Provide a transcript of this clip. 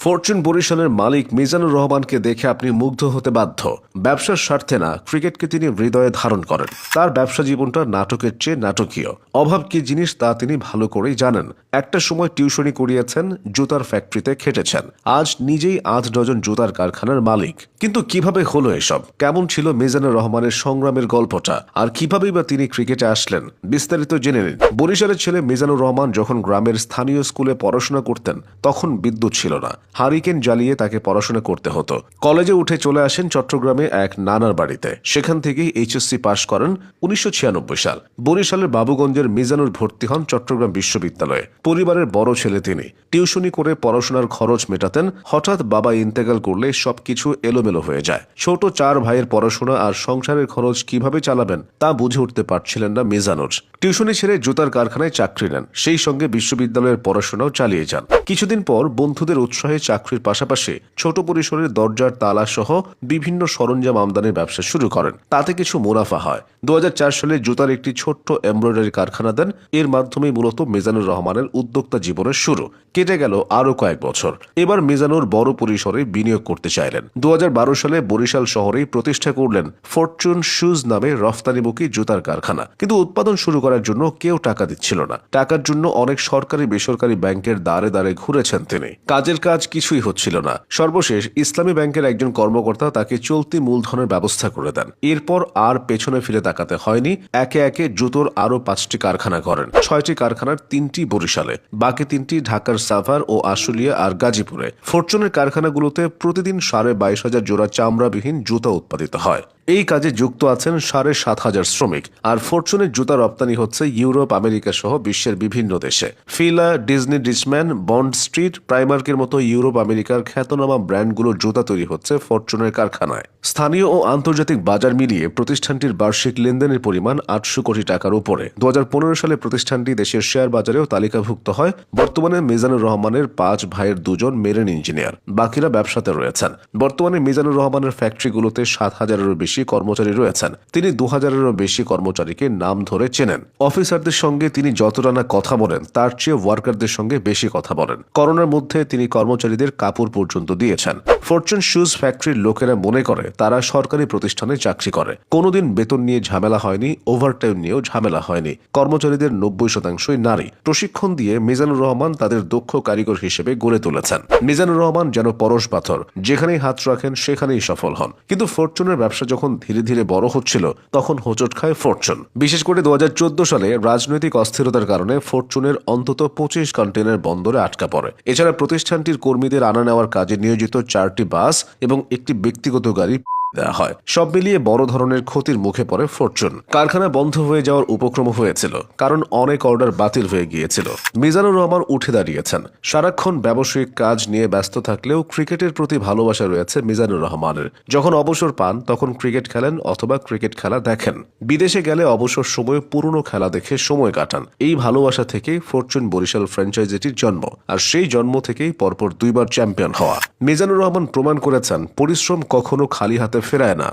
Fortune বরিশালের মালিক মিজানুর রহমানকে দেখে আপনি মুগ্ধ হতে বাধ্য। ব্যবসার স্বার্থে না, ক্রিকেটকে তিনি হৃদয়ে ধারণ করেন। তার ব্যবসা জীবনটা নাটকের চেয়ে নাটকীয়। অভাব কি জিনিস তা তিনি ভালো করেই জানেন। একটা সময় টিউশনি করিয়েছেন, জুতার ফ্যাক্টরিতে খেটেছেন, আজ নিজেই ৮ ডজন জুতার কারখানার মালিক। কিন্তু কিভাবে হলো এসব? কেমন ছিল মিজানুর রহমানের সংগ্রামের গল্পটা, আর কিভাবেই বা তিনি ক্রিকেটে আসলেন? বিস্তারিত জেনে নিন। বরিশালের ছেলে মিজানুর রহমান যখন গ্রামের স্থানীয় স্কুলে পড়াশোনা করতেন, তখন বিদ্যুৎ ছিল না। হারিকেন জ্বালিয়ে তাকে পড়াশোনা করতে হতো। কলেজে উঠে চলে আসেন চট্টগ্রামে এক নানার বাড়িতে। সেখান থেকেই এইচএসসি পাশ করেন ১৯৯৬ সাল। বরিশালের বাবুগঞ্জের মিজানুর ভর্তি হন চট্টগ্রাম বিশ্ববিদ্যালয়ে। পরিবারের বড় ছেলে তিনি। টিউশনি করে পড়াশোনার খরচ মেটাতেন। হঠাৎ বাবা ইন্তেকাল করলে সবকিছু এলোমেলো হয়ে যায়। ছোট ৪ ভাইয়ের পড়াশোনা আর সংসারের খরচ কিভাবে চালাবেন তা বুঝে উঠতে পারছিলেন না মিজানুর। টিউশনি ছেড়ে জুতার কারখানায় চাকরি নেন, সেই সঙ্গে বিশ্ববিদ্যালয়ের পড়াশোনাও চালিয়ে যান। কিছুদিন পর বন্ধুদের উৎসাহে চাকরির পাশাপাশি ছোট পরিসরের দরজার তালা সহ বিভিন্ন সরঞ্জাম আমদানির ব্যবসা শুরু করেন। তাতে কিছু মুনাফা হয়। ২০০৪ সালে জুতার একটি ছোট্ট এমব্রয়ডারি কারখানা দেন। এর মাধ্যমে মূলত মিজানুর রহমানের উদ্যোক্তা জীবনের শুরু। কেটে গেল আরও কয়েক বছর। এবার মিজানুর বড় পরিসরে বিনিয়োগ করতে চাইলেন। ২০১২ সালে বরিশাল শহরেই প্রতিষ্ঠা করলেন ফরচুন শুজ নামে রফতানিমুখী জুতার কারখানা। কিন্তু উৎপাদন শুরু করার জন্য কেউ টাকা দিচ্ছিল না। টাকার জন্য অনেক সরকারি বেসরকারি ব্যাংকের দ্বারে দ্বারে ঘুরেছেন তিনি। কাজের কাজ কিছুই হচ্ছিল না। সর্বশেষ ইসলামী ব্যাংকের একজন কর্মকর্তা তাকে চলতি মূলধনের ব্যবস্থা করে দেন। এরপর আর পেছনে ফিরে তাকাতে হয়নি। একে একে জুতোর আরও ৫টি কারখানা করেন। ৬টি কারখানার ৩টি বরিশালে, বাকি 3টি ঢাকার সাভার ও আশুলিয়া আর গাজীপুরে। ফরচুনের কারখানাগুলোতে প্রতিদিন ২২,৫০০ জোড়া চামড়াবিহীন জুতা উৎপাদিত হয়। এই কাজে যুক্ত আছেন ৭,৫০০ শ্রমিক। আর ফরচুনের জুতা রপ্তানি হচ্ছে ইউরোপ, আমেরিকা সহ বিশ্বের বিভিন্ন দেশে। ফিলা, ডিজনি, রিচম্যান, বন্ড স্ট্রিট, প্রাইমার্কের মতো ইউরোপ আমেরিকার খ্যাতনামা ব্র্যান্ডগুলোর জুতা তৈরি হচ্ছে ফরচুনের কারখানায়। স্থানীয় ও আন্তর্জাতিক বাজার মিলিয়ে প্রতিষ্ঠানটির বার্ষিক লেনদেনের পরিমাণ ৮০০ কোটি টাকার উপরে। ২০১৫ সালে প্রতিষ্ঠানটি দেশের শেয়ার বাজারেও তালিকাভুক্ত হয়। বর্তমানে মিজানুর রহমানের ৫ ভাইয়ের ২জন মেরিন ইঞ্জিনিয়ার, বাকিরা ব্যবসাতে রয়েছেন। বর্তমানে মিজানুর রহমানের ফ্যাক্টরিগুলোতে ৭,০০০-এরও বেশি কর্মচারী রয়েছেন। তিনি ২,০০০-এরও বেশি কর্মচারীকে নাম ধরে চেনেন। অফিসারদের সঙ্গে তিনি যতটা না কথা বলেন, তার চেয়ে ওয়ার্কারদের সঙ্গে বেশি কথা বলেন। করোনার মধ্যে তিনি কর্মচারীদের কাপড় পর্যন্ত দিয়েছেন। ফরচুন শুজ ফ্যাক্টরির লোকেরা মনে করে তারা সরকারি প্রতিষ্ঠানে চাকরি করে। কোনোদিন বেতন নিয়ে ঝামেলা হয়নি, ওভারটাইম নিয়েও ঝামেলা হয়নি। কর্মচারীদের ৯০% নারী। প্রশিক্ষণ দিয়ে মিজানুর রহমান তাদের দক্ষ কারিগর হিসেবে গড়ে তুলেছেন। মিজানুর রহমান যেন পরশ পাথর, যেখানেই হাত রাখেন সেখানেই সফল হন। কিন্তু ফরচুনের ব্যবসা যখন ধীরে ধীরে বড় হচ্ছিল, তখন হোঁচট খায় ফরচুন। বিশেষ করে ২০১৪ সালে রাজনৈতিক অস্থিরতার কারণে ফরচুনের অন্তত ২৫ কন্টেইনার বন্দরে আটকা পড়ে। এছাড়া প্রতিষ্ঠানটির কর্মীদের আনা নেওয়ার কাজে নিয়োজিত ৪টি বাস এবং একটি ব্যক্তিগত গাড়ি দেওয়া হয়। সব মিলিয়ে বড় ধরনের ক্ষতির মুখে পড়ে ফরচুন। কারখানা বন্ধ হয়ে যাওয়ার উপক্রম হয়েছিল, কারণ অনেক অর্ডার বাতিল হয়ে গিয়েছিল। মিজানুর রহমান উঠে দাঁড়িয়েছেন। সারাক্ষণ ব্যবসায়িক কাজ নিয়ে ব্যস্ত থাকলেও ক্রিকেটের প্রতি ভালোবাসা রয়েছে মিজানুর রহমানের। যখন অবসর পান তখন ক্রিকেট খেলেন অথবা ক্রিকেট খেলা দেখেন। বিদেশে গেলে অবসর সময়ে পুরনো খেলা দেখে সময় কাটান। এই ভালোবাসা থেকেই ফরচুন বরিশাল ফ্র্যাঞ্চাইজিটির জন্ম। আর সেই জন্ম থেকেই পরপর 2বার চ্যাম্পিয়ন হওয়া। মিজানুর রহমান প্রমাণ করেছেন পরিশ্রম কখনো খালি হাতে ফেরায় না।